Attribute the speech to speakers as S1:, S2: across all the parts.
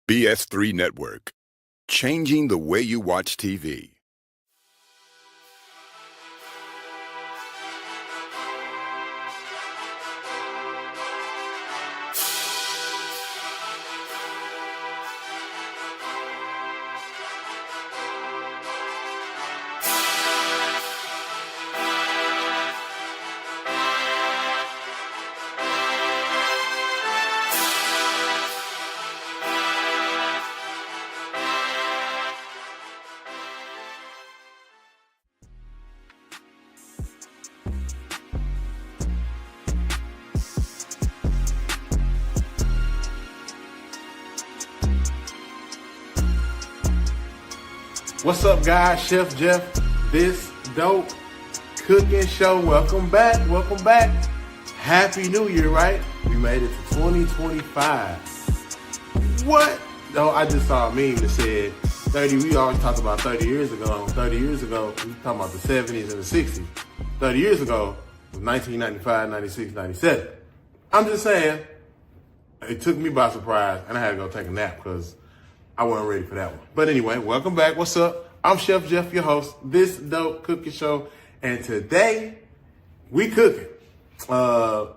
S1: BS3 Network, changing the way you watch TV.
S2: What's up, guys? Chef Jeff, this dope cooking show. Welcome back. Happy New Year, right? We made it to 2025. What? No, I just saw a meme that said 30. We always talk about 30 years ago. 30 years ago, we talking about the 70s and the 60s. 30 years ago was 1995, 96, 97. I'm just saying, it took me by surprise, and I had to go take a nap because I wasn't ready for that one. But anyway, welcome back. What's up? I'm Chef Jeff, your host, this dope cooking show. And today, we cooking. It's going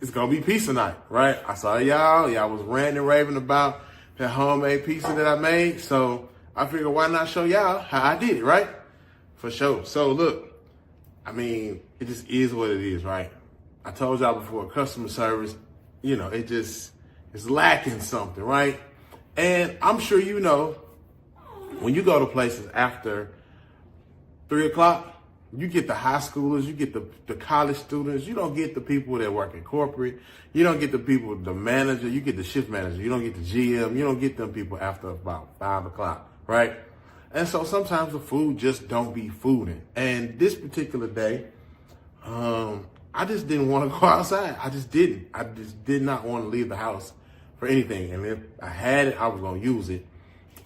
S2: to be pizza night, right? I saw y'all was ranting and raving about that homemade pizza that I made. So I figured, why not show y'all how I did it, right? For sure. So look, I mean, it just is what it is, right? I told y'all before, customer service, it's lacking something, right? And I'm sure you know, when you go to places after 3 o'clock, you get the high schoolers, you get the college students, you don't get the people that work in corporate, you don't get the people, the manager, you get the shift manager, you don't get the GM, you don't get them people after about 5 o'clock, right? And so sometimes the food just don't be fooding. And this particular day, I just didn't want to go outside. I just did not want to leave the house for anything. And if I had it, I was going to use it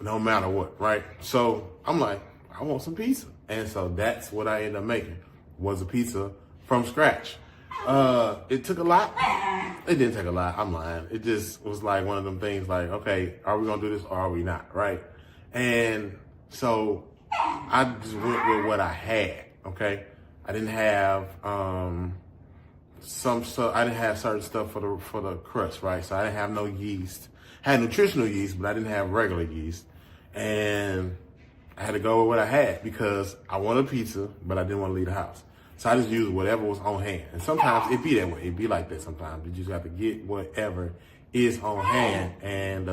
S2: no matter what, right? So I'm like, I want some pizza. And so that's what I ended up making, was a pizza from scratch. It took a lot. It didn't take a lot. I'm lying. It just was like one of them things like, okay, are we going to do this or are we not, right? And so I just went with what I had, okay? I didn't have some stuff. I didn't have certain stuff for the crust, right? So I didn't have no yeast. I had nutritional yeast, but I didn't have regular yeast. And I had to go with what I had because I wanted pizza, but I didn't want to leave the house. So I just used whatever was on hand. And sometimes it be that way. It be like that sometimes. You just have to get whatever is on hand. And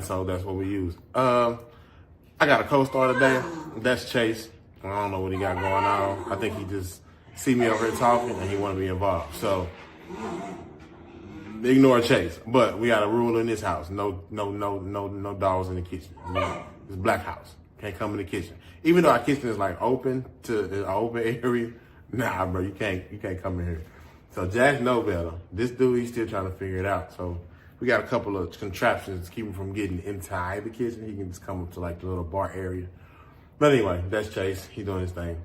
S2: so that's what we use. I got a co-star today. That's Chase. I don't know what he got going on. I think he just see me over here talking and he want to be involved. So ignore Chase. But we got a rule in this house. No dogs in the kitchen. It's black house. Can't come in the kitchen. Even though our kitchen is like open to the open area. Nah, bro, you can't come in here. So Jack know better. This dude, he's still trying to figure it out. So we got a couple of contraptions to keep him from getting inside the kitchen. He can just come up to like the little bar area. But anyway, that's Chase. He doing his thing.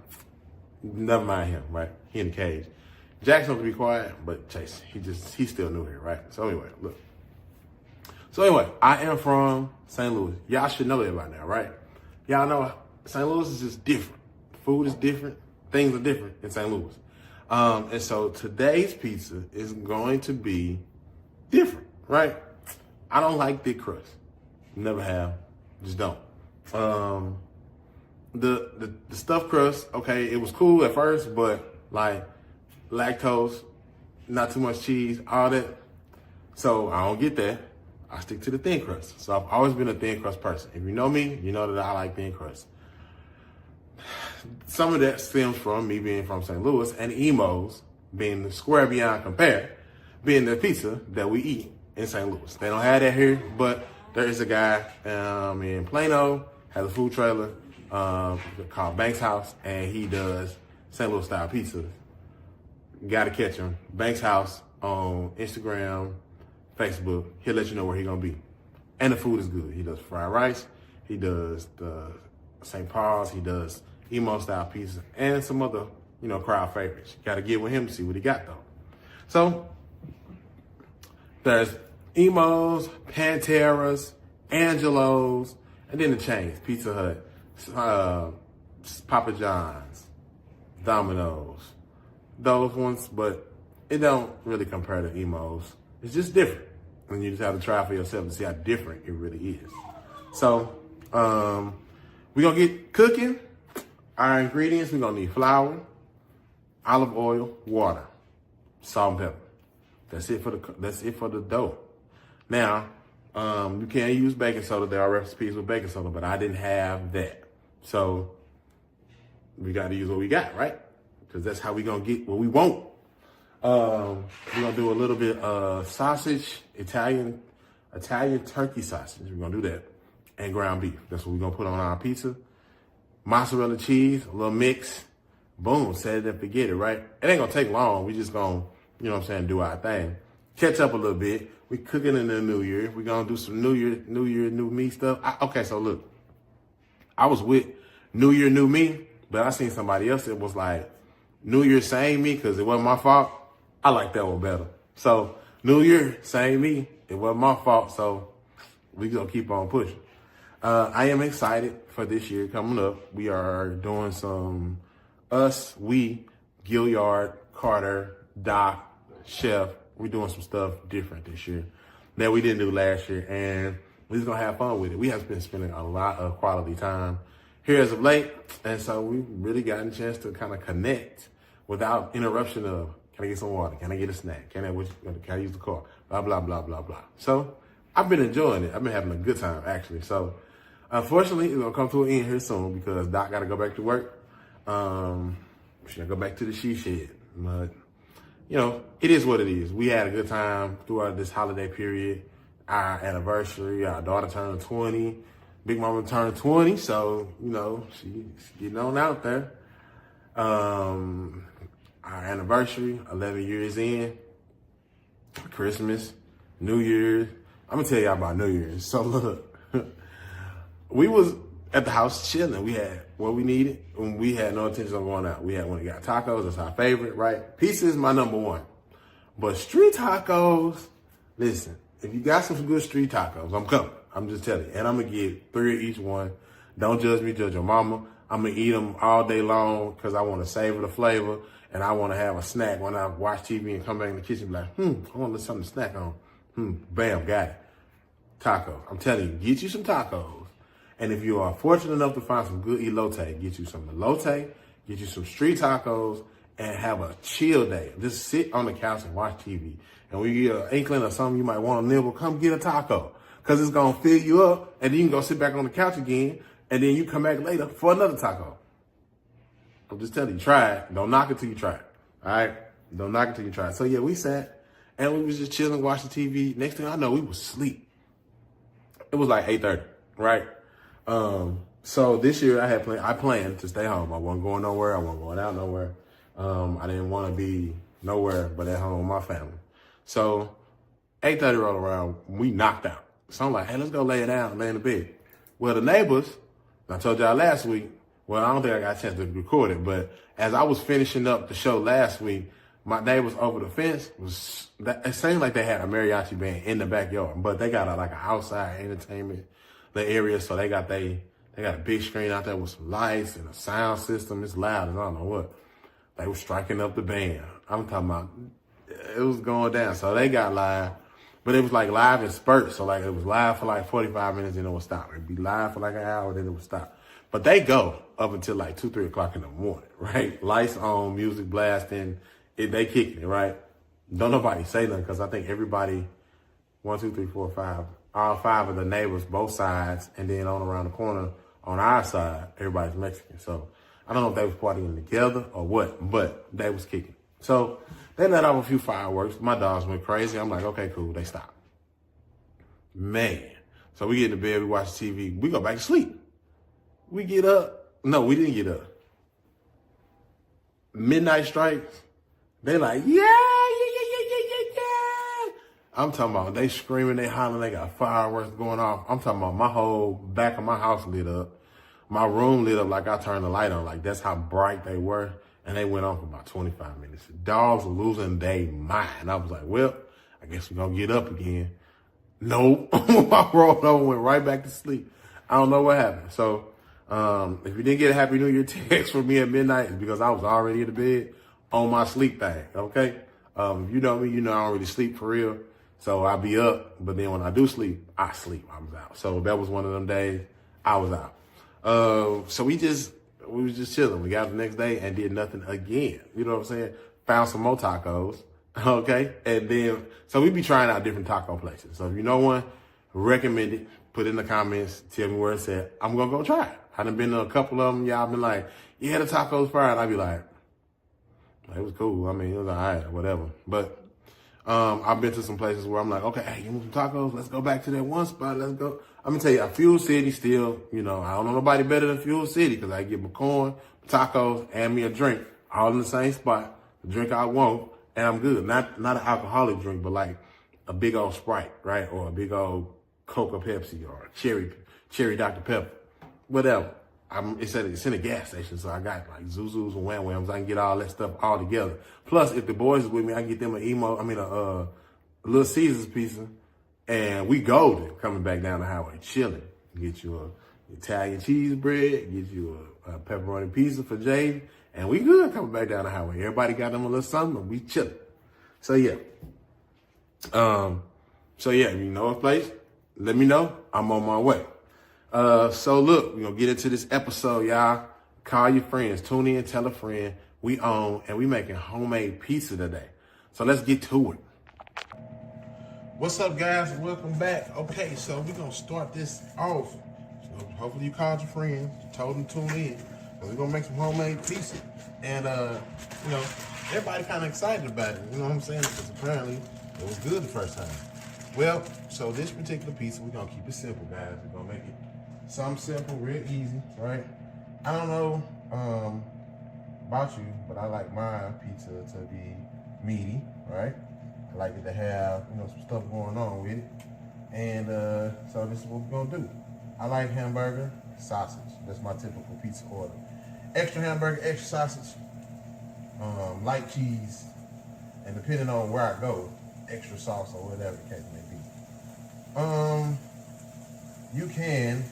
S2: Never mind him, right? He in the cage. Jack's supposed to be quiet, but Chase, he's still new here, right? So anyway, look. So anyway, I am from St. Louis. Y'all should know that by now, right? Y'all know St. Louis is just different. Food is different. Things are different in St. Louis. And so today's pizza is going to be different, right? I don't like thick crust. Never have. Just don't. The stuffed crust, okay, it was cool at first, but like lactose, not too much cheese, all that. So I don't get that. I stick to the thin crust. So I've always been a thin crust person. If you know me, you know that I like thin crust. Some of that stems from me being from St. Louis and Imo's being the square beyond compare, being the pizza that we eat in St. Louis. They don't have that here, but there is a guy in Plano, has a food trailer called Banks House, and he does St. Louis style pizza. Got to catch him. Banks House on Instagram, Facebook. He'll let you know where he's going to be. And the food is good. He does fried rice. He does the St. Paul's. He does Emo style pizza and some other, crowd favorites. Got to get with him to see what he got though. So there's Emos, Panteras, Angelos, and then the chains, Pizza Hut, Papa John's, Domino's, those ones, but it don't really compare to Emos. It's just different. And you just have to try for yourself to see how different it really is. So, we're gonna get cooking. Our ingredients, we're gonna need flour, olive oil, water, salt and pepper. That's it for the dough. Now, you can use baking soda. There are recipes with baking soda, but I didn't have that. So we got to use what we got, right? Because that's how we gonna get what we want. We're gonna do a little bit of sausage, Italian turkey sausage. We're gonna do that, and ground beef. That's what we're gonna put on our pizza. Mozzarella cheese, a little mix. Boom, set it and forget it, right? It ain't gonna take long. We just gonna, you know what I'm saying, do our thing. Catch up a little bit. We cooking in the new year. We gonna do some new year, new me stuff. Okay, so look, I was with New Year, New Me, but I seen somebody else that was like, New Year, same me, because it wasn't my fault. I like that one better. So, New Year, same me. It wasn't my fault, so we gonna keep on pushing. I am excited for this year coming up. We are doing some Gilliard, Carter, Doc, Chef. We're doing some stuff different this year that we didn't do last year, and we're just gonna have fun with it. We have been spending a lot of quality time here as of late, and so we really gotten a chance to kind of connect without interruption of, can I get some water? Can I get a snack? Can I use the car? Blah, blah, blah, blah, blah. So I've been enjoying it. I've been having a good time, actually. So unfortunately, it's gonna come to an end here soon because Doc gotta go back to work. She's gonna go back to the she shed. But, you know, it is what it is. We had a good time throughout this holiday period. Our anniversary, our daughter turned 20. Big Mama turned 20, so, you know, she's getting on out there. Our anniversary, 11 years in, Christmas, New Year's. I'm gonna tell y'all about New Year's. So look, we was at the house chilling. We had what we needed, and we had no intention of going out. We got tacos. That's our favorite, right? Pizza is my number one. But street tacos, listen, if you got some good street tacos, I'm coming. I'm just telling you. And I'm going to get 3 of each one. Don't judge me, judge your mama. I'm going to eat them all day long because I want to savor the flavor, and I want to have a snack when I watch TV and come back in the kitchen and be like, I want something to snack on. Bam, got it. Tacos. I'm telling you, get you some tacos. And if you are fortunate enough to find some good elote, get you some elote, get you some street tacos, and have a chill day. Just sit on the couch and watch TV. And when you get an inkling or something you might want to nibble, come get a taco. Because it's going to fill you up, and then you can go sit back on the couch again, and then you come back later for another taco. I'm just telling you, try it. Don't knock it till you try it. All right? Don't knock it till you try it. So, yeah, we sat, and we was just chilling, watching TV. Next thing I know, we was asleep. It was like 8:30, right? So this year I planned to stay home. I wasn't going nowhere. I wasn't going out nowhere. I didn't want to be nowhere but at home with my family. So 8:30 rolled around, we knocked out. So I'm like, hey, let's go lay it down, lay in the bed. Well, the neighbors, I told y'all last week, well, I don't think I got a chance to record it, but as I was finishing up the show last week, my neighbors over the fence it seemed like they had a mariachi band in the backyard, but they got like an outside entertainment area, so they got a big screen out there with some lights and a sound system. It's loud and I don't know what. They were striking up the band. I'm talking about, it was going down. So they got live, but it was like live in spurts. So like it was live for like 45 minutes, then it would stop. It'd be live for like an hour, then it would stop. But they go up until like 2, 3 o'clock in the morning, right? Lights on, music blasting, they kicking it, right? Don't nobody say nothing because I think everybody, 1, 2, 3, 4, 5, all 5 of the neighbors, both sides, and then on around the corner on our side, everybody's Mexican. So I don't know if they was partying together or what, but they was kicking. So they let off a few fireworks. My dogs went crazy. I'm like, okay, cool. They stopped. Man. So we get in the bed, we watch TV, we go back to sleep. We get up. No, we didn't get up. Midnight strikes. They like, yeah. I'm talking about they screaming, they hollering, they got fireworks going off. I'm talking about my whole back of my house lit up. My room lit up like I turned the light on. Like that's how bright they were. And they went on for about 25 minutes. Dogs were losing their mind. I was like, well, I guess we're going to get up again. Nope. I rolled over and went right back to sleep. I don't know what happened. So if you didn't get a Happy New Year text from me at midnight, it's because I was already in the bed on my sleep thing, okay? If you know me, you know I don't really sleep for real. So I be up, but then when I do sleep, I sleep. I was out. So that was one of them days I was out. So we was just chilling. We got the next day and did nothing again. You know what I'm saying? Found some more tacos. Okay. And then, so we be trying out different taco places. So if you know one, recommend it. Put in the comments. Tell me where it's at. I'm going to go try it. I done been to a couple of them. Y'all been like, yeah, the taco's fried. I'd be like, it was cool. I mean, it was all right, whatever. But I've been to some places where I'm like, okay, hey, you want some tacos? Let's go back to that one spot. Let's go. I'm gonna tell you, Fuel City still, you know, I don't know nobody better than Fuel City because I get my corn, tacos, and me a drink, all in the same spot. The drink I want, and I'm good. Not an alcoholic drink, but like a big old Sprite, right, or a big old Coca Pepsi or cherry Dr Pepper, whatever. It's in a gas station, so I got like Zuzus and Wham Whams. I can get all that stuff all together. Plus, if the boys is with me, I can get them a Little Caesars pizza, and we golden coming back down the highway, chilling. Get you a Italian cheese bread, get you a pepperoni pizza for Jay, and we good coming back down the highway. Everybody got them a little something, we chilling. So yeah. If you know a place, let me know. I'm on my way. So look, we're gonna get into this episode, y'all. Call your friends, tune in, tell a friend. We own and we making homemade pizza today. So let's get to it. What's up, guys? Welcome back. Okay, so we're gonna start this off. So hopefully you called your friends, told them to tune in. And we're gonna make some homemade pizza. And everybody kind of excited about it. You know what I'm saying? Because apparently it was good the first time. Well, so this particular pizza, we're gonna keep it simple, guys. We're gonna make it something simple, real easy, right? I don't know about you, but I like my pizza to be meaty, right? I like it to have, some stuff going on with it. And so this is what we're gonna do. I like hamburger, sausage. That's my typical pizza order. Extra hamburger, extra sausage, light cheese, and depending on where I go, extra sauce or whatever the case may be. You can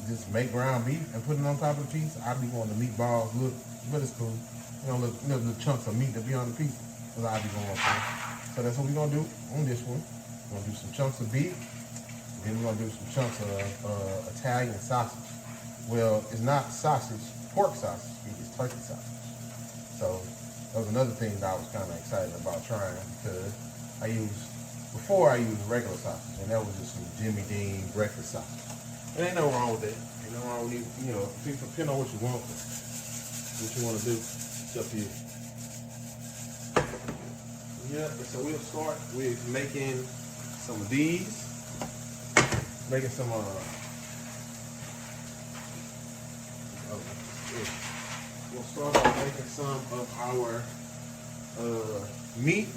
S2: just make ground beef and put it on top of the pizza. I be wanting the meatballs look, but it's cool. The chunks of meat that be on the pizza. That's what I be going for. So that's what we're gonna do on this one. We're gonna do some chunks of beef. Then we're gonna do some chunks of Italian sausage. Well, it's not sausage, pork sausage. It's turkey sausage. So that was another thing that I was kind of excited about trying because before I used regular sausage, and that was just some Jimmy Dean breakfast sausage. There ain't no wrong with that. Ain't no wrong with it. Depending on what you want to do. It's up to you. Yeah, so we'll start with making some of these. Making some we'll start off making some of our meat.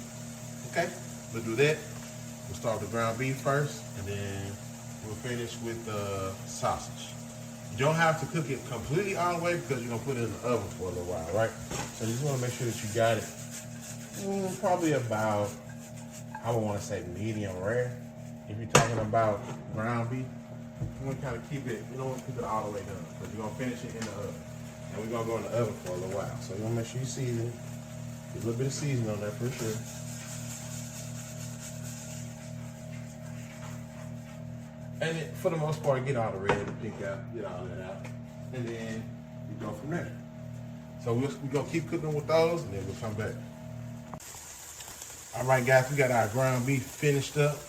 S2: Okay, we'll do that. We'll start with the ground beef first, and then we'll finish with the sausage. You don't have to cook it completely all the way because you're gonna put it in the oven for a little while, right? So you just want to make sure that you got it probably about, I would want to say medium rare. If you're talking about ground beef, you want to kind of keep it. You don't want to keep it all the way done because you're gonna finish it in the oven, and we're gonna go in the oven for a little while. So you want to make sure you season it. Get a little bit of seasoning on there for sure. And it, for the most part, get all the red and pink out, get all that out, and then we go from there. So we're gonna keep cooking with those, and then we'll come back. All right, guys, we got our ground beef finished up,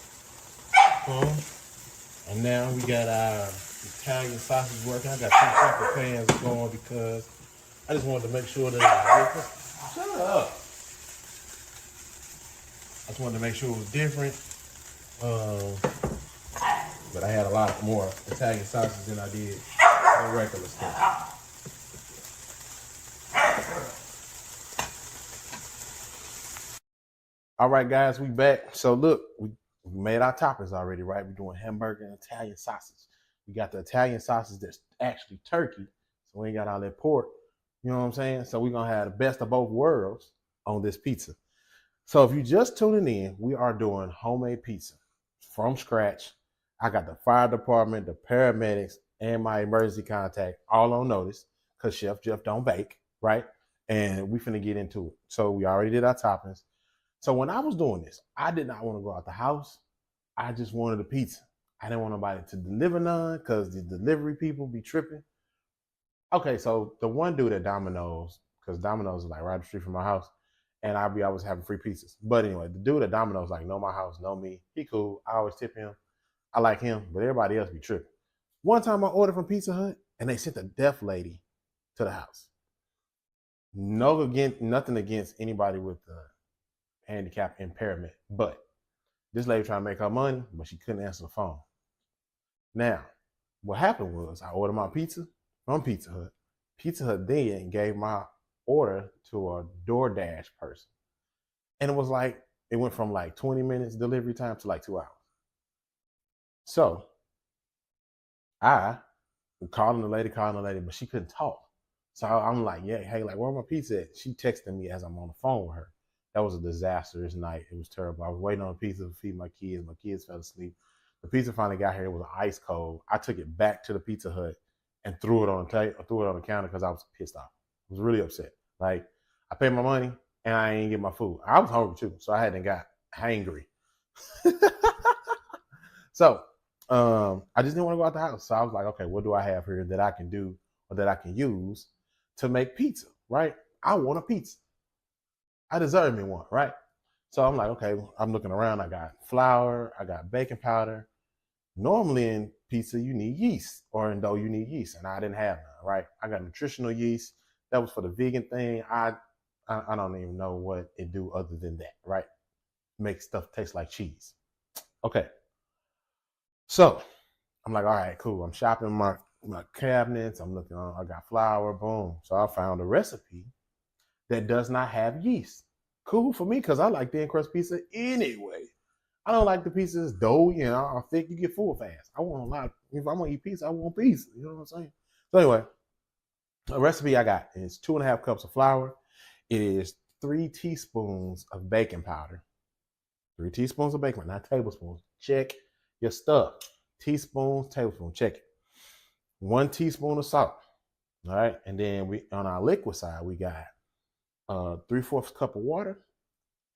S2: and now we got our Italian sausage working. I got 2 separate pans going because I just wanted to make sure that it was different. Shut up! I just wanted to make sure it was different. But I had a lot more Italian sausage than I did the regular stuff. All right, guys, we back. So look, we made our toppings already, right? We're doing hamburger and Italian sausage. We got the Italian sausage that's actually turkey, so we ain't got all that pork. You know what I'm saying? So we're gonna have the best of both worlds on this pizza. So if you just tuning in, we are doing homemade pizza from scratch. I got the fire department, the paramedics, and my emergency contact all on notice because Chef Jeff don't bake, right? And we finna get into it. So we already did our toppings. So when I was doing this, I did not want to go out the house. I just wanted a pizza. I didn't want nobody to deliver none because the delivery people be tripping. Okay, so the one dude at Domino's, because Domino's is like right up the street from my house, and I was having free pizzas. But anyway, the dude at Domino's like, know my house, know me. He cool. I always tip him. I like him, but everybody else be tripping. One time I ordered from Pizza Hut, and they sent a deaf lady to the house. Nothing against anybody with a handicap impairment, but this lady trying to make her money, but she couldn't answer the phone. Now, what happened was I ordered my pizza from Pizza Hut. Pizza Hut then gave my order to a DoorDash person. And it went from like 20 minutes delivery time to like 2 hours. So I calling the lady, but she couldn't talk. So I'm like, yeah, hey, like, where my pizza at? She texted me as I'm on the phone with her. That was a disastrous night. It was terrible. I was waiting on a pizza to feed my kids. My kids fell asleep. The pizza finally got here. It was ice cold. I took it back to the Pizza Hut and threw it on the counter because I was pissed off. I was really upset. Like, I paid my money and I ain't get my food. I was hungry too, so I hadn't got hangry. So I just didn't want to go out the house. So I was like, okay, what do I have here that I can do or that I can use to make pizza, right? I want a pizza. I deserve me one, right? So I'm like, okay, I'm looking around. I got flour, I got baking powder. Normally in pizza, you need yeast, or in dough, you need yeast, and I didn't have none, right? I got nutritional yeast. That was for the vegan thing. I don't even know what it do other than that, right? Make stuff taste like cheese. Okay. So I'm like, all right, cool. I'm shopping my cabinets. I'm looking on, I got flour, boom. So I found a recipe that does not have yeast. Cool for me, because I like thin crust pizza anyway. I don't like the pizzas dough, are thick, you get full fast. I want a lot. If I'm gonna eat pizza, I want pizza. You know what I'm saying? So anyway, the recipe I got is 2.5 cups of flour. It is 3 teaspoons of baking powder. 3 teaspoons of baking powder, not tablespoons. Check your stuff. Teaspoons, tablespoons, check it. 1 teaspoon of salt. All right. And then we on our liquid side, we got 3/4 cup of water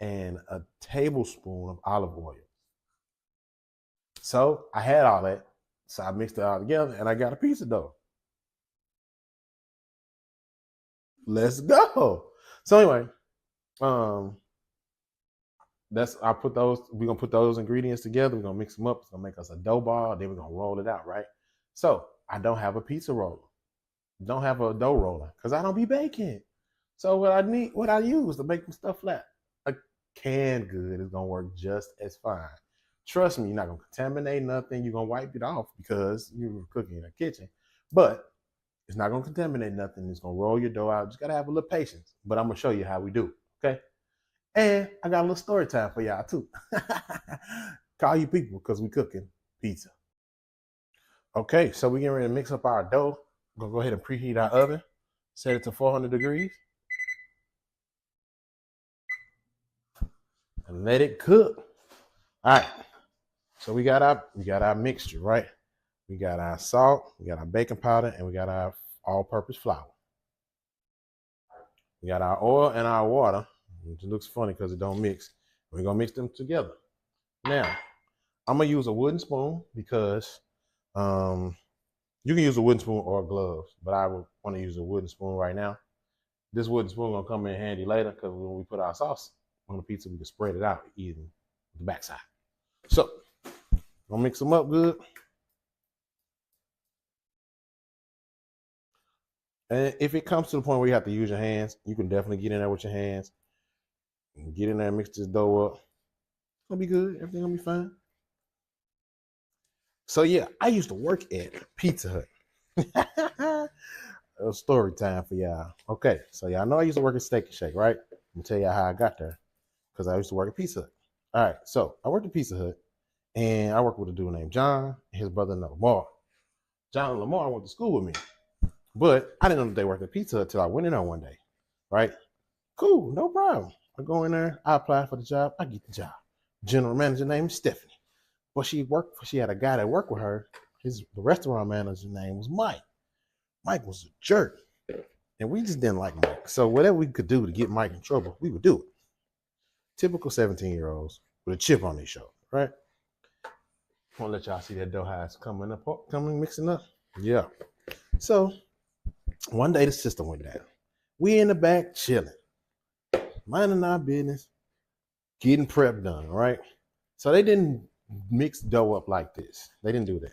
S2: and a tablespoon of olive oil. So I had all that. So I mixed it all together and I got a pizza dough. Let's go. So anyway, we're gonna put those ingredients together. We're gonna mix them up. It's gonna make us a dough ball. Then we're gonna roll it out, right? So I don't have a pizza roller. Don't have a dough roller because I don't be baking. So what I use to make my stuff flat, a canned good is gonna work just as fine. Trust me, you're not gonna contaminate nothing. You're gonna wipe it off because you're cooking in a kitchen, but it's not gonna contaminate nothing. It's gonna roll your dough out. Just gotta have a little patience. But I'm gonna show you how we do it, okay? And I got a little story time for y'all too. Call you people because we cooking pizza. Okay, so we're getting ready to mix up our dough. We're gonna go ahead and preheat our oven. Set it to 400 degrees. And let it cook. All right. So we got our mixture, right? We got our salt, we got our baking powder, and we got our all-purpose flour. We got our oil and our water, which looks funny because it don't mix. We're gonna mix them together. Now, I'm gonna use a wooden spoon because you can use a wooden spoon or gloves, but I would want to use a wooden spoon right now. This wooden spoon gonna come in handy later because when we put our sauce on the pizza, we can spread it out easily the backside. So, gonna mix them up good. And if it comes to the point where you have to use your hands, you can definitely get in there with your hands. And get in there and mix this dough up. It's gonna be good. Everything gonna be fine. So yeah, I used to work at Pizza Hut. A story time for y'all. Okay, so y'all know I used to work at Steak and Shake, right? I'm gonna tell y'all how I got there. Because I used to work at Pizza Hut. All right, so I worked at Pizza Hut, and I worked with a dude named John and his brother Lamar. John and Lamar went to school with me, but I didn't know that they worked at Pizza Hut until I went in there one day, right? Cool, no problem.
S3: I go in there, I apply for the job, I get the job. General manager named Stephanie. But she had a guy that worked with her. The restaurant manager name was Mike. Mike was a jerk. And we just didn't like Mike. So whatever we could do to get Mike in trouble, we would do it. Typical 17-year-olds with a chip on their shoulder, right? I want to let y'all see that dough how it's coming, mixing up. Yeah. So one day the system went down. We in the back chilling, minding our business, getting prep done, right? So they didn't mix dough up like this. They didn't do that.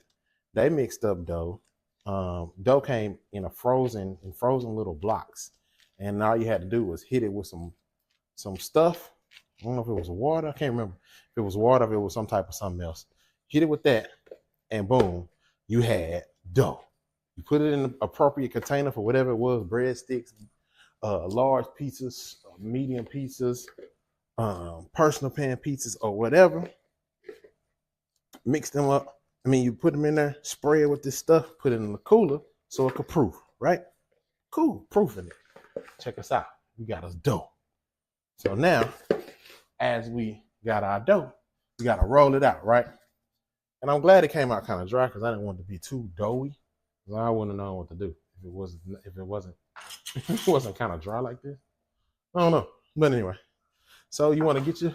S3: They mixed up dough. Dough came in frozen little blocks, and all you had to do was hit it with some stuff. I don't know if it was water. I can't remember if it was water, if it was some type of something else. Hit it with that, and boom, you had dough. You put it in an appropriate container for whatever it was, breadsticks, large pizzas, medium pizzas, personal pan pizzas, or whatever. Mix them up. I mean, you put them in there, spray it with this stuff, put it in the cooler so it could proof, right? Cool, proofing it. Check us out. We got us dough. So now, as we got our dough, we got to roll it out, right? And I'm glad it came out kind of dry because I didn't want it to be too doughy. Because I wouldn't have known what to do if it wasn't kind of dry like this. I don't know. But anyway, so you want to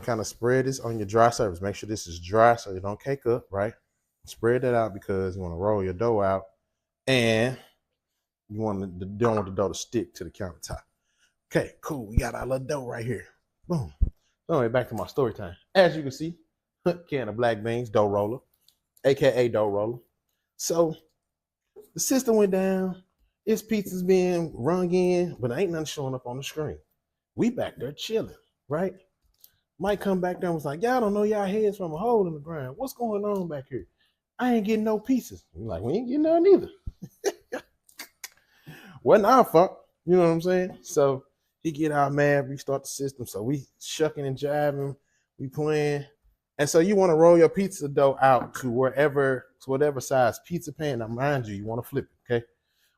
S3: kind of spread this on your dry surface. Make sure this is dry so you don't cake up, right? Spread that out because you want to roll your dough out, and you don't want the dough to stick to the countertop. Okay, cool. We got our little dough right here. Boom. So anyway, back to my story time. As you can see, can of black beans, dough roller, aka dough roller. So the system went down. It's pizza's being rung in, but ain't nothing showing up on the screen. We back there chilling, right? Mike come back there and was like, y'all don't know y'all heads from a hole in the ground. What's going on back here? I ain't getting no pieces. We're like, we ain't getting none either. Wasn't our fault. You know what I'm saying? So he get our mad, restart the system. So we shucking and jiving, we playing. And so you want to roll your pizza dough out to whatever size pizza pan. Now mind you want to flip it, okay?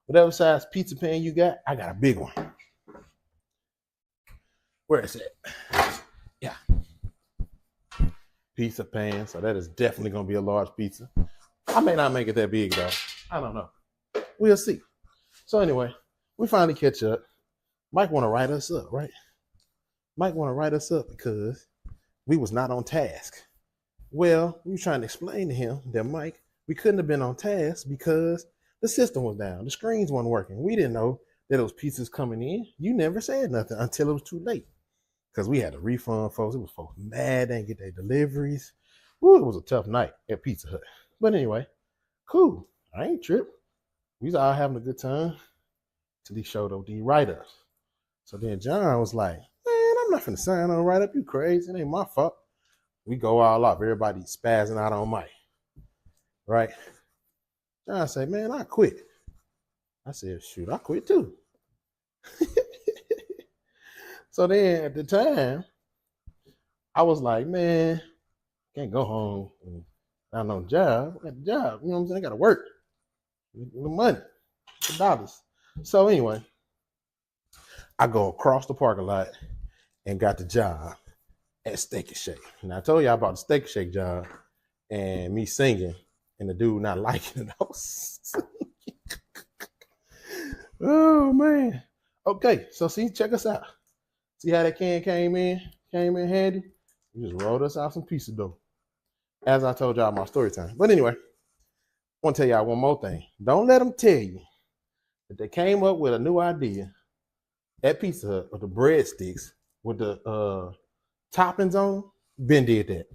S3: Whatever size pizza pan you got, I got a big one. Where is it? Yeah. Pizza pan. So that is definitely going to be a large pizza. I may not make it that big, though. I don't know. We'll see. So anyway, we finally catch up. Mike want to write us up, right? Mike want to write us up because we was not on task. Well, we were trying to explain to him that, Mike, we couldn't have been on task because the system was down. The screens weren't working. We didn't know that those pizzas coming in. You never said nothing until it was too late. Because we had to refund folks. It was folks mad. They didn't get their deliveries. Ooh, it was a tough night at Pizza Hut. But anyway, cool. I ain't tripped. We was all having a good time till he showed up the write-ups. So then John was like, man, I'm not finna sign on a write-up. You crazy. It ain't my fault. We go all off. Everybody spazzing out on Mike. Right? John said, man, I quit. I said, shoot, I quit too. So then at the time, I was like, man, can't go home and I don't know job. I got the job. You know what I'm saying? I got to work. The money, the dollars. So anyway, I go across the parking lot and got the job at Steak and Shake. And I told y'all about the Steak and Shake job and me singing and the dude not liking it. I was oh, man. Okay, so see, check us out. See how that can came in handy? We just rolled us out some pizza dough. As I told y'all my story time. But anyway, I want to tell y'all one more thing. Don't let them tell you that they came up with a new idea at Pizza Hut with the breadsticks with the toppings on. Ben did that.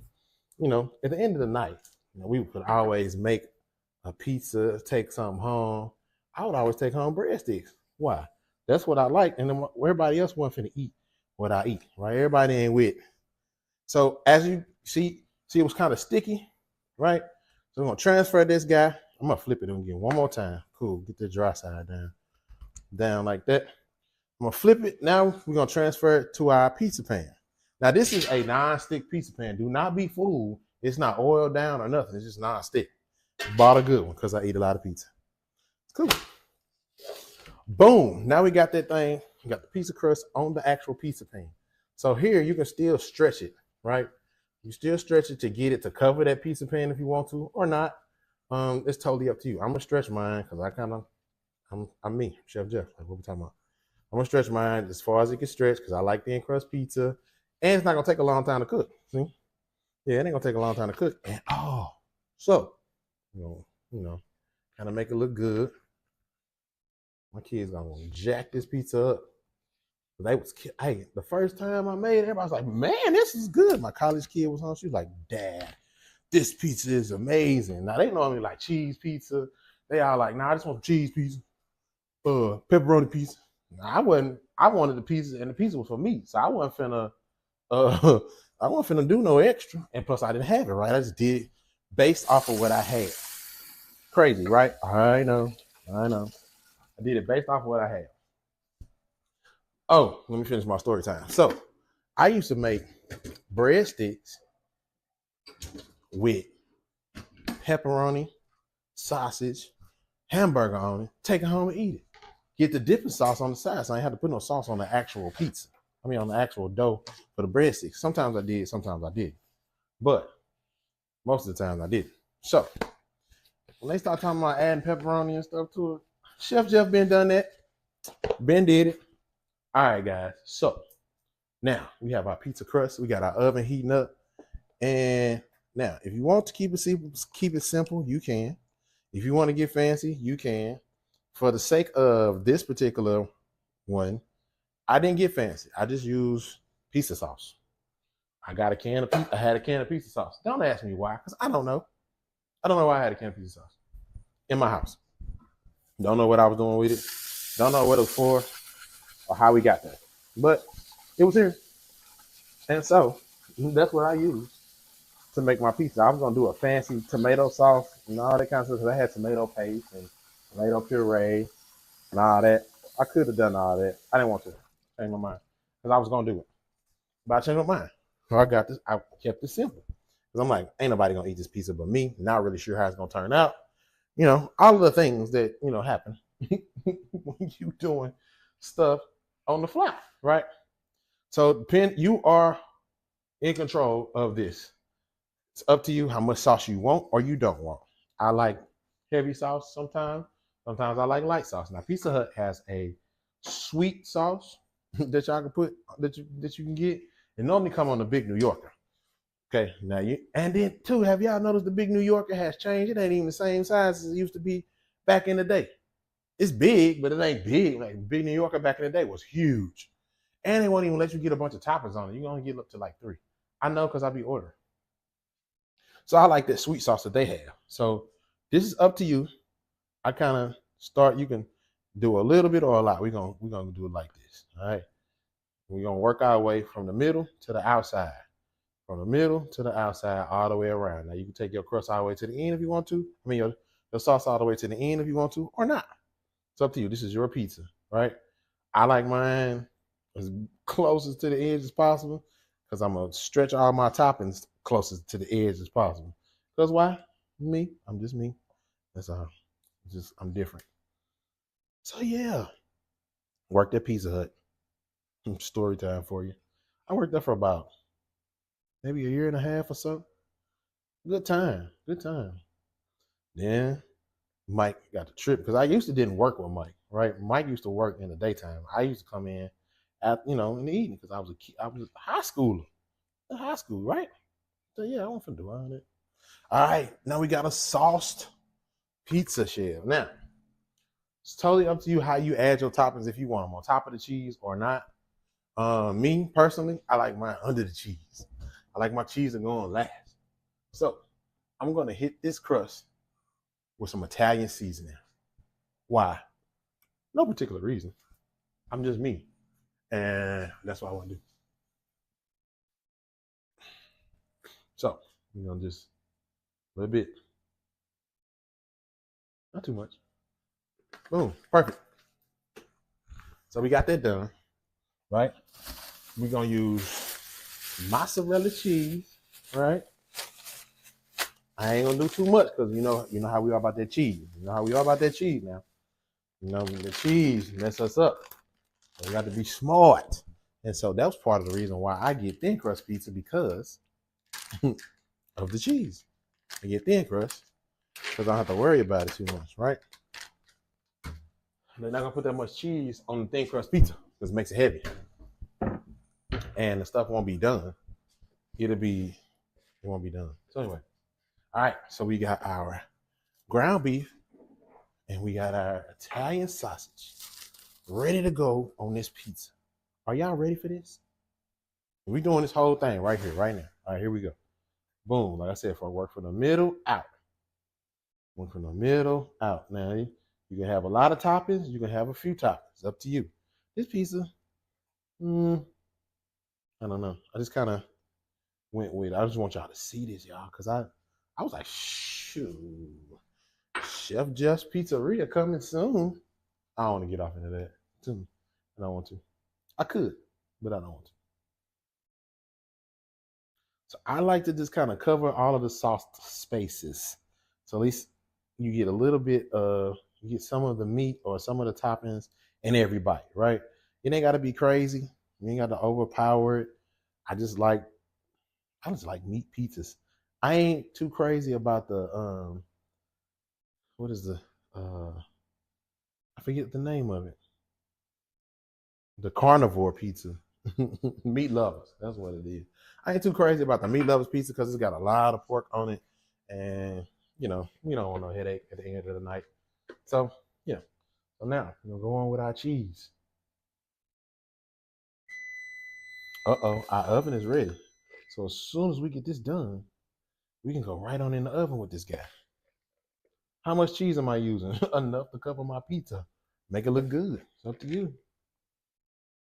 S3: You know, at the end of the night, we could always make a pizza, take something home. I would always take home breadsticks. Why? That's what I like. And then everybody else wasn't finna eat what I eat, right? Everybody ain't with. So as you see it was kind of sticky, right? So I'm gonna transfer this guy. I'm gonna flip it again one more time. Cool, get the dry side down like that. I'm gonna flip it. Now we're gonna transfer it to our pizza pan. Now this is a non-stick pizza pan. Do not be fooled. It's not oiled down or nothing. It's just non-stick. Bought a good one because I eat a lot of pizza. It's cool. Boom. Now we got that thing you got the pizza crust on the actual pizza pan. So here you can still stretch it, right? You still stretch it to get it to cover that pizza pan if you want to, or not. It's totally up to you. I'm gonna stretch mine because I'm me, Chef Jeff. Like what we talking about? I'm gonna stretch mine as far as it can stretch because I like thin crust pizza, and it's not gonna take a long time to cook. See? Yeah, it ain't gonna take a long time to cook. And so kind of make it look good. My kids gonna jack this pizza up. The first time I made it, everybody was like, "Man, this is good." My college kid was on. She was like, "Dad, this pizza is amazing." Now they normally like cheese pizza. They all like, "Nah, I just want some cheese pizza, pepperoni pizza." I wanted the pizza, and the pizza was for me, so I wasn't finna do no extra. And plus, I didn't have it right. I just did it based off of what I had. Crazy, right? I know. I did it based off of what I had. Oh, let me finish my story time. So, I used to make breadsticks with pepperoni, sausage, hamburger on it, take it home and eat it. Get the dipping sauce on the side, so I ain't have to put no sauce on the actual pizza. I mean, on the actual dough for the breadsticks. Sometimes I did, sometimes I didn't. But most of the time I didn't. So, when they start talking about adding pepperoni and stuff to it, Chef Jeff been done that. Ben did it. All right, guys. So, now we have our pizza crust. We got our oven heating up. And now, if you want to keep it simple, you can. If you want to get fancy, you can. For the sake of this particular one, I didn't get fancy. I just used pizza sauce. I had a can of pizza sauce. Don't ask me why, because I don't know. I don't know why I had a can of pizza sauce in my house. Don't know what I was doing with it. Don't know what it was for or how we got there. But it was here. And so that's what I used to make my pizza. I was going to do a fancy tomato sauce and all that kind of stuff because I had tomato paste and tomato puree and all that. I could have done all that. I didn't want to change my mind because I was going to do it. But I changed my mind. So I got this. I kept it simple because I'm like, ain't nobody going to eat this pizza but me. Not really sure how it's going to turn out. You know, all of the things that, happen when you doing stuff on the fly, right? So you are in control of this. It's up to you how much sauce you want or you don't want. I like heavy sauce sometimes. Sometimes I like light sauce. Now Pizza Hut has a sweet sauce that y'all can put that you can get. It normally come on the Big New Yorker. Okay, now and then too, have y'all noticed the Big New Yorker has changed? It ain't even the same size as it used to be back in the day. It's big, but it ain't big. Like Big New Yorker back in the day was huge. And they won't even let you get a bunch of toppings on it. You can only get up to like 3. I know because I be ordering. So I like that sweet sauce that they have. So this is up to you. I kind of start, you can do a little bit or a lot. We're gonna do it like this. All right. We're gonna work our way from the middle to the outside. From the middle to the outside, all the way around. Now you can take your crust all the way to the end if you want to. I mean your sauce all the way to the end if you want to, or not. It's up to you. This is your pizza, right? I like mine as closest to the edge as possible because I'm gonna stretch all my toppings closest to the edge as possible. Because why? Me. I'm just me. That's all. I'm different. So yeah, worked at Pizza Hut. Story time for you. I worked there for about maybe a year and a half or so. Good time. Then Mike got the trip because I used to didn't work with Mike, right? Mike used to work in the daytime. I used to come in in the evening because I was a high schooler. In high school, right? So yeah, I wasn't finna do all that. All right, now we got a sauced pizza shell. Now, it's totally up to you how you add your toppings if you want them on top of the cheese or not. Me personally, I like mine under the cheese. I like my cheese to go on last. So I'm gonna hit this crust with some Italian seasoning. Why? No particular reason. I'm just me. And that's what I want to do. So, just a little bit. Not too much. Boom, perfect. So we got that done, right? We're going to use mozzarella cheese, right? I ain't going to do too much because you know how we are about that cheese. You know how we are about that cheese now. The cheese mess us up. So you got to be smart. And so that was part of the reason why I get thin crust pizza, because of the cheese. I get thin crust because I don't have to worry about it too much, right? They're not gonna put that much cheese on the thin crust pizza because it makes it heavy. And the stuff won't be done. It won't be done. So anyway. All right, so we got our ground beef and we got our Italian sausage ready to go on this pizza. Are y'all ready for this? We're doing this whole thing right here, right now. All right, here we go. Boom. Like I said, for work from the middle out. Work from the middle out. Now, you can have a lot of toppings. You can have a few toppings. Up to you. This pizza, I don't know. I just kind of went with it. I just want y'all to see this, y'all, because I was like, shoot. Chef Jeff's Pizzeria coming soon. I don't want to get off into that. I don't want to. I could, but I don't want to. So I like to just kind of cover all of the sauce spaces. So at least you get a little bit of, you get some of the meat or some of the toppings in every bite, right? It ain't got to be crazy. You ain't got to overpower it. I just like meat pizzas. I ain't too crazy about the, what is the, I forget the name of it. The carnivore pizza. Meat lovers. That's what it is. I ain't too crazy about the meat lovers pizza because it's got a lot of pork on it. And, you know, we don't want no headache at the end of the night. So, yeah. So now, we're going to go on with our cheese. Uh-oh, our oven is ready. So as soon as we get this done, we can go right on in the oven with this guy. How much cheese am I using? Enough to cover my pizza. Make it look good. It's up to you.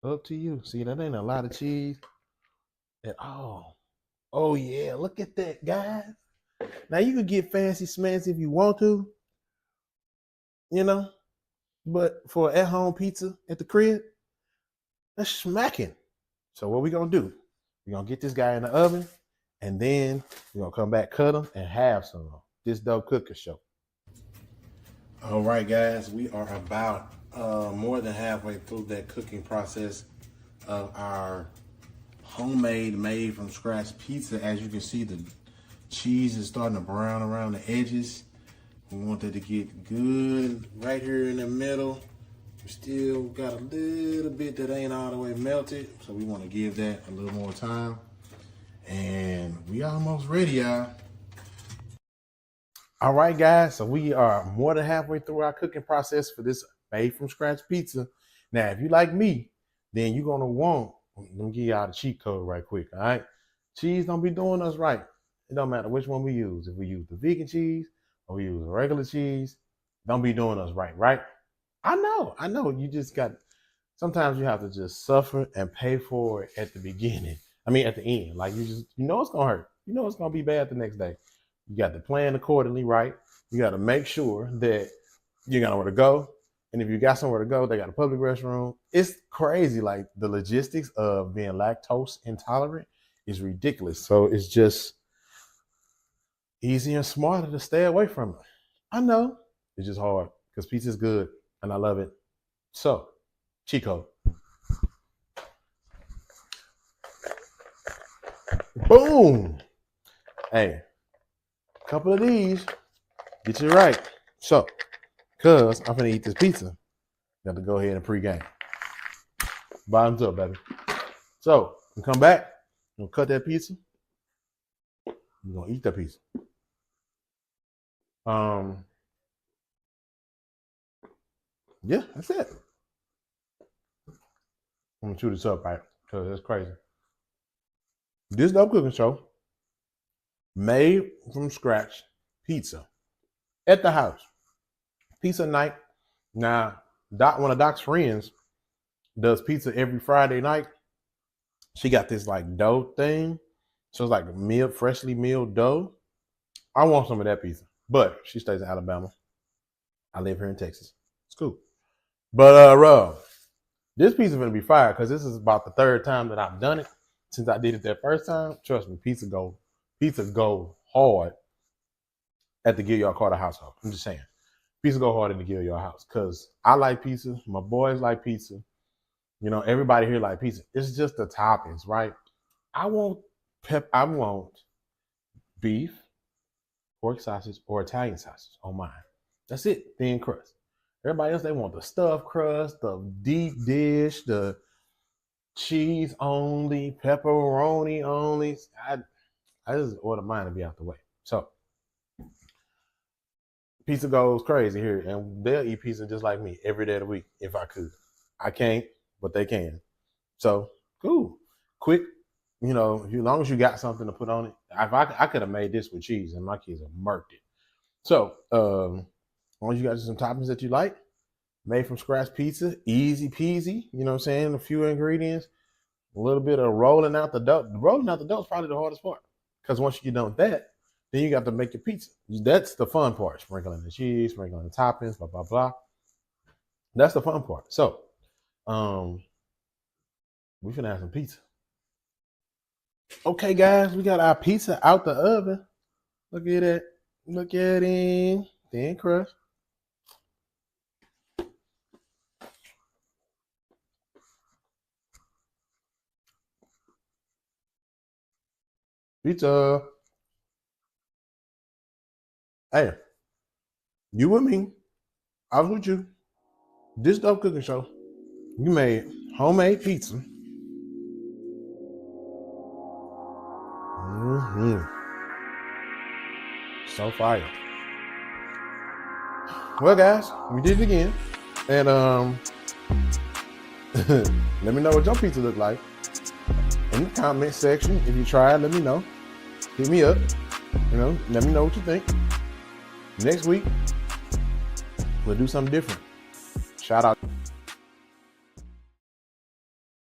S3: Up to you. See, that ain't a lot of cheese at all. Oh, yeah. Look at that, guys. Now, you could get fancy smancy if you want to, you know, but for at-home pizza at the crib, that's smacking. So what we going to do? We're going to get this guy in the oven, and then we're going to come back, cut him, and have some. This Dope Cooker Show. All right, guys. We are about more than halfway through that cooking process of our homemade, made from scratch pizza. As you can see, the cheese is starting to brown around the edges. We want that to get good right here in the middle. We still got a little bit that ain't all the way melted, so we want to give that a little more time. And we almost ready, y'all. All right, guys, so we are more than halfway through our cooking process for this made from scratch pizza. Now, if you like me, then you're going to want, let me give y'all the cheat code right quick, all right? Cheese don't be doing us right. It don't matter which one we use. If we use the vegan cheese or we use regular cheese, don't be doing us right, right? I know. You just got, sometimes you have to just suffer and pay for it at the beginning. I mean, at the end. Like, you know it's going to hurt. You know it's going to be bad the next day. You got to plan accordingly, right? You got to make sure that you got nowhere to go. And if you got somewhere to go, they got a public restroom. It's crazy. Like, the logistics of being lactose intolerant is ridiculous. So it's just easier and smarter to stay away from it. I know. It's just hard because pizza's good and I love it. So, Chico. Boom. Hey, a couple of these get you right. So, because I'm going to eat this pizza, got to go ahead and pregame. Bottoms up, baby. So, we come back, we're going to cut that pizza. We're going to eat that pizza. Yeah, that's it. I'm going to chew this up, right? Because that's crazy. This Dope Cooking Show, made from scratch pizza at the house. Pizza night. Now, one of Doc's friends does pizza every Friday night. She got this like dough thing. So it's like freshly milled dough. I want some of that pizza. But she stays in Alabama. I live here in Texas. It's cool. But this pizza is gonna be fire because this is about the third time that I've done it. Since I did it that first time, trust me, pizza go hard at the Gilliard Carter household. I'm just saying. Pizza go hard in the Gilliard house because I like pizza. My boys like pizza. You know, everybody here like pizza. It's just the toppings, right? I want I want beef, pork sausage, or Italian sausage on mine. That's it, thin crust. Everybody else, they want the stuffed crust, the deep dish, the cheese only, pepperoni only. I just order mine to be out the way. So pizza goes crazy here, and they'll eat pizza just like me every day of the week if I could. I can't, but they can. So cool, quick. You know, as long as you got something to put on it. If I could have made this with cheese, and my kids have murked it. So as long as you got some toppings that you like, made from scratch pizza, easy peasy. You know what I'm saying? A few ingredients, a little bit of rolling out the dough. Rolling out the dough is probably the hardest part, because once you get done with that, then you got to make your pizza. That's the fun part. Sprinkling the cheese, sprinkling the toppings, blah, blah, blah. That's the fun part. So, we finna have some pizza. Okay, guys, we got our pizza out the oven. Look at it. Look at it. Thin crust. Pizza. Hey, you with me? I was with you. This Dope Cooking Show. You made homemade pizza. So fire. Well, guys, we did it again. And let me know what your pizza look like in the comment section. If you tried, let me know. Hit me up. You know, let me know what you think. Next week, we'll do something different. Shout out.